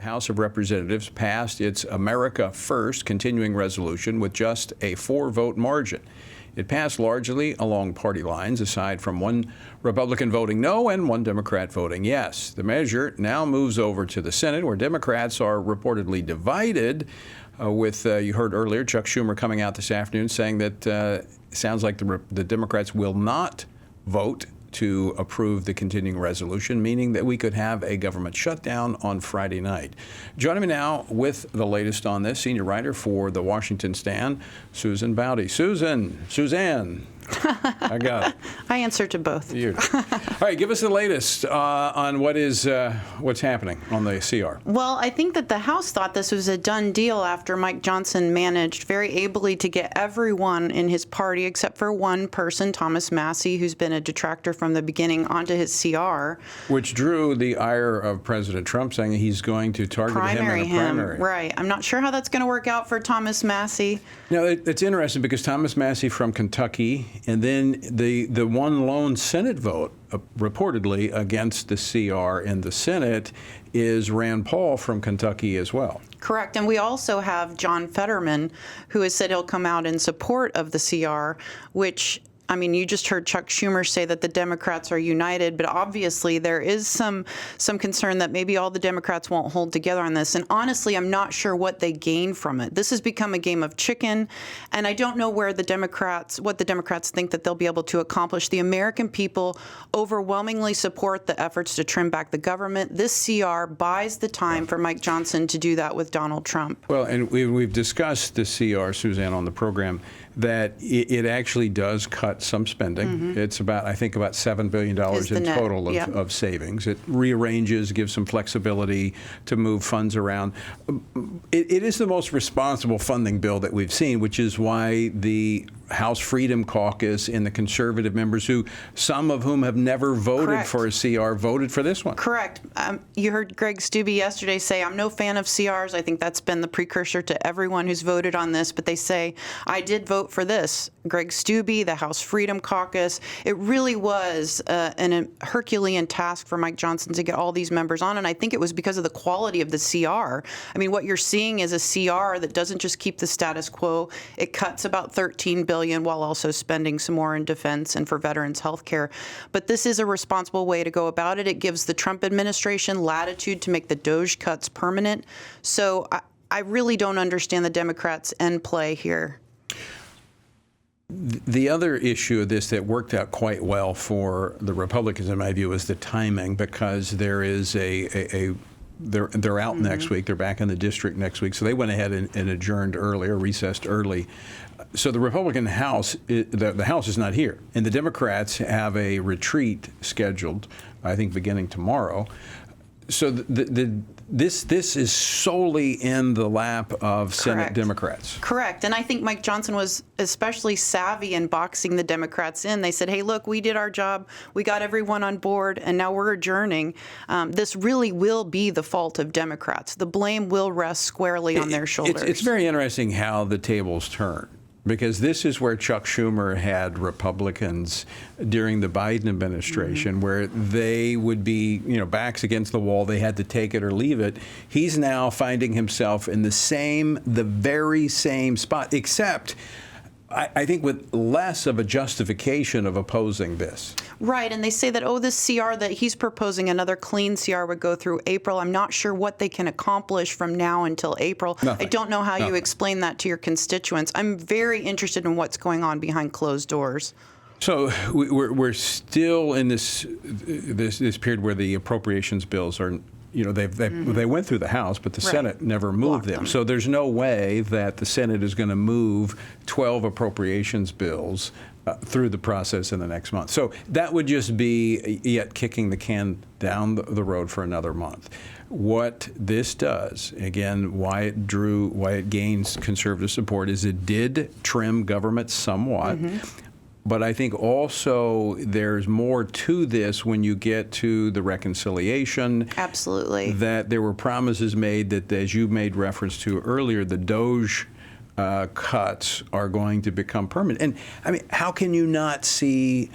The House of Representatives passed its America First continuing resolution with just a 4-vote margin. It passed largely along party lines, aside from one Republican voting no and one Democrat voting yes. The measure now moves over to the Senate, where Democrats are reportedly divided, you heard earlier, Chuck Schumer coming out this afternoon saying that sounds like the Democrats will not vote to approve the continuing resolution, meaning that we could have a government shutdown on Friday night. Joining me now with the latest on this, senior writer for the Washington Stand, Suzanne Bowdey. Suzanne. I got it. I answer to both. You. All right, give us the latest on what's happening on the CR. Well, I think that the House thought this was a done deal after Mike Johnson managed very ably to get everyone in his party, except for one person, Thomas Massie, who's been a detractor from the beginning, onto his CR. Which drew the ire of President Trump, saying he's going to target him in a primary. Right. I'm not sure how that's going to work out for Thomas Massie. Now, it's interesting because Thomas Massie from Kentucky, and then the one lone Senate vote reportedly against the CR in the Senate is Rand Paul from Kentucky as well. Correct. And we also have John Fetterman, who has said he'll come out in support of the CR, which, I mean, you just heard Chuck Schumer say that the Democrats are united, but obviously there is some concern that maybe all the Democrats won't hold together on this. And honestly, I'm not sure what they gain from it. This has become a game of chicken, and I don't know what the Democrats think that they'll be able to accomplish. The American people overwhelmingly support the efforts to trim back the government. This CR buys the time for Mike Johnson to do that with Donald Trump. Well, and we've discussed the CR, Suzanne, on the program, that it actually does cut some spending. Mm-hmm. It's about $7 billion in total of savings. It rearranges, gives some flexibility to move funds around. It is the most responsible funding bill that we've seen, which is why the House Freedom Caucus and the conservative members, some of whom have never voted for a CR, voted for this one. Correct. You heard Greg Steube yesterday say, I'm no fan of CRs. I think that's been the precursor to everyone who's voted on this. But they say, I did vote for this. Greg Steube, the House Freedom Caucus. It really was a Herculean task for Mike Johnson to get all these members on. And I think it was because of the quality of the CR. I mean, what you're seeing is a CR that doesn't just keep the status quo. It cuts about $13 billion while also spending some more in defense and for veterans health care. But this is a responsible way to go about it. It gives the Trump administration latitude to make the DOJ cuts permanent. So I really don't understand the Democrats' end play here. The other issue of this that worked out quite well for the Republicans, in my view, is the timing, because there is they're out next week. They're back in the district next week. So they went ahead and adjourned early, or recessed early. So the Republican House, the House is not here. And the Democrats have a retreat scheduled, I think, beginning tomorrow. So this is solely in the lap of Senate Democrats. Correct. And I think Mike Johnson was especially savvy in boxing the Democrats in. They said, hey, look, we did our job. We got everyone on board, and now we're adjourning. This really will be the fault of Democrats. The blame will rest squarely on their shoulders. It's very interesting how the tables turn, because this is where Chuck Schumer had Republicans during the Biden administration, where they would be, backs against the wall. They had to take it or leave it. He's now finding himself in the very same spot, except I think with less of a justification of opposing this. Right, and they say that, this CR that he's proposing, another clean CR, would go through April. I'm not sure what they can accomplish from now until April. Nothing. I don't know how you explain that to your constituents. I'm very interested in what's going on behind closed doors. So we're still in this period where the appropriations bills are, they went through the House, but the Senate never moved them. So there's no way that the Senate is going to move 12 appropriations bills through the process in the next month. So that would just be yet kicking the can down the road for another month. What this does, again, why it gains conservative support, is it did trim government somewhat. But I think also there's more to this when you get to the reconciliation. Absolutely. That there were promises made that, as you made reference to earlier, the DOJ cuts are going to become permanent. And I mean, how can you not see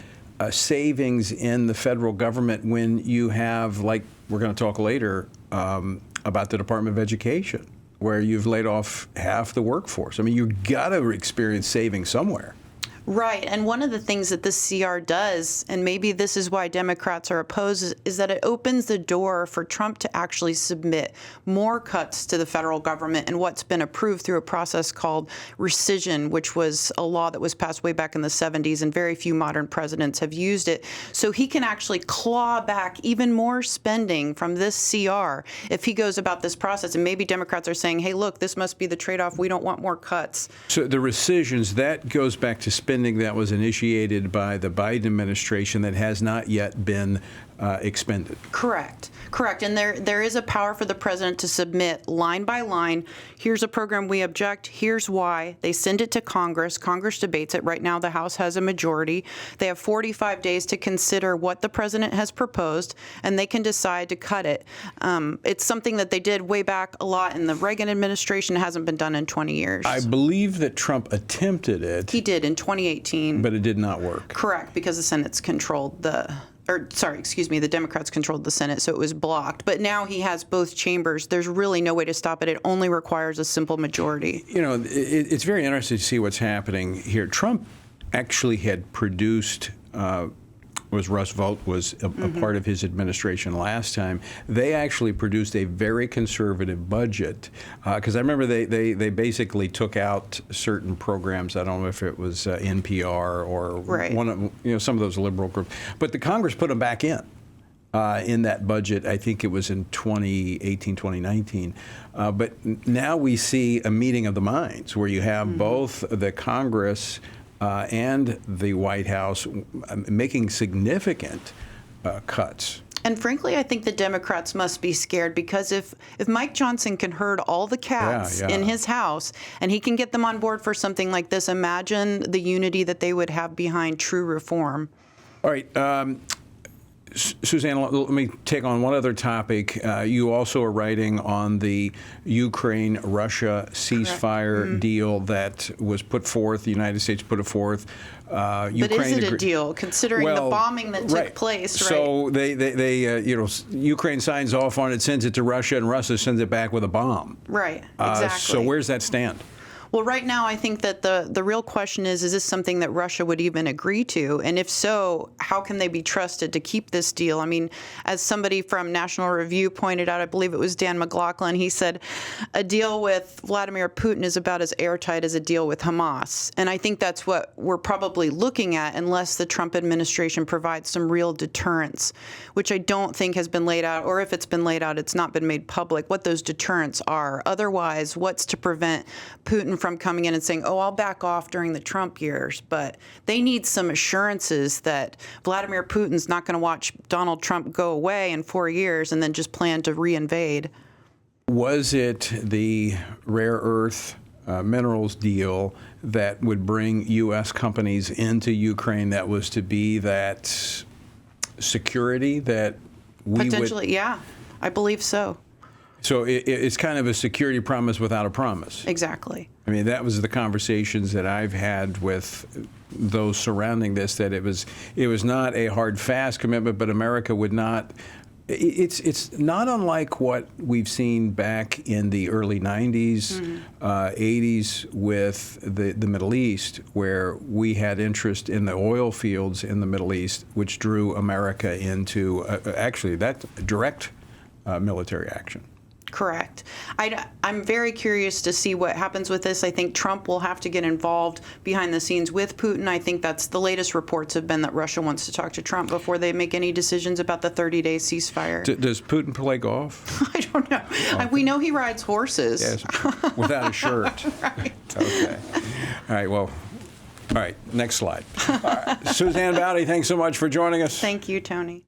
savings in the federal government when you have, like we're going to talk later, about the Department of Education, where you've laid off half the workforce. I mean, you've got to experience saving somewhere. Right. And one of the things that this CR does, and maybe this is why Democrats are opposed, is that it opens the door for Trump to actually submit more cuts to the federal government and what's been approved through a process called rescission, which was a law that was passed way back in the 70s, and very few modern presidents have used it. So he can actually claw back even more spending from this CR if he goes about this process. And maybe Democrats are saying, hey, look, this must be the trade-off. We don't want more cuts. So the rescissions, that goes back to spending that was initiated by the Biden administration that has not yet been expended. Correct. And there is a power for the president to submit line by line. Here's a program we object. Here's why. They send it to Congress. Congress debates it. Right now, the House has a majority. They have 45 days to consider what the president has proposed, and they can decide to cut it. It's something that they did way back a lot in the Reagan administration. It hasn't been done in 20 years. I believe that Trump attempted it. He did in 2018. But it did not work. Correct, because the Senate's controlled the Democrats controlled the Senate, so it was blocked. But now he has both chambers. There's really no way to stop it. It only requires a simple majority. You know, it's very interesting to see what's happening here. Trump actually had produced, Russ Vought was a part of his administration last time. They actually produced a very conservative budget because I remember they basically took out certain programs. I don't know if it was NPR or one of some of those liberal groups, but the Congress put them back in that budget. I think it was in 2018, 2019. But now we see a meeting of the minds where you have both the Congress and the White House making significant cuts. And frankly, I think the Democrats must be scared because if Mike Johnson can herd all the cats in his house and he can get them on board for something like this, imagine the unity that they would have behind true reform. All right. Suzanne, let me take on one other topic. You also are writing on the Ukraine-Russia ceasefire deal that was put forth. The United States put it forth. But is it a deal, considering the bombing that took place? Right. So Ukraine signs off on it, sends it to Russia, and Russia sends it back with a bomb. Right. Exactly. So where's that stand? Well, right now, I think that the real question is this something that Russia would even agree to? And if so, how can they be trusted to keep this deal? I mean, as somebody from National Review pointed out, I believe it was Dan McLaughlin, he said, a deal with Vladimir Putin is about as airtight as a deal with Hamas. And I think that's what we're probably looking at unless the Trump administration provides some real deterrence, which I don't think has been laid out, or if it's been laid out, it's not been made public, what those deterrents are. Otherwise, what's to prevent Putin from coming in and saying, oh, I'll back off during the Trump years? But they need some assurances that Vladimir Putin's not going to watch Donald Trump go away in 4 years and then just plan to reinvade. Was it the rare earth minerals deal that would bring U.S. companies into Ukraine that was to be that security that we potentially, yeah, I believe so. So it's kind of a security promise without a promise. Exactly. I mean, that was the conversations that I've had with those surrounding this, that it was not a hard, fast commitment, but America would not. It's not unlike what we've seen back in the early 90s, 80s with the Middle East, where we had interest in the oil fields in the Middle East, which drew America into actually that direct military action. Correct. I'm very curious to see what happens with this. I think Trump will have to get involved behind the scenes with Putin. I think that's the latest reports have been that Russia wants to talk to Trump before they make any decisions about the 30-day ceasefire. Does Putin play golf? I don't know. Okay. We know he rides horses. Yes, without a shirt. Right. Okay. All right. Well, all right. Next slide. All right. Suzanne Bowdey, thanks so much for joining us. Thank you, Tony.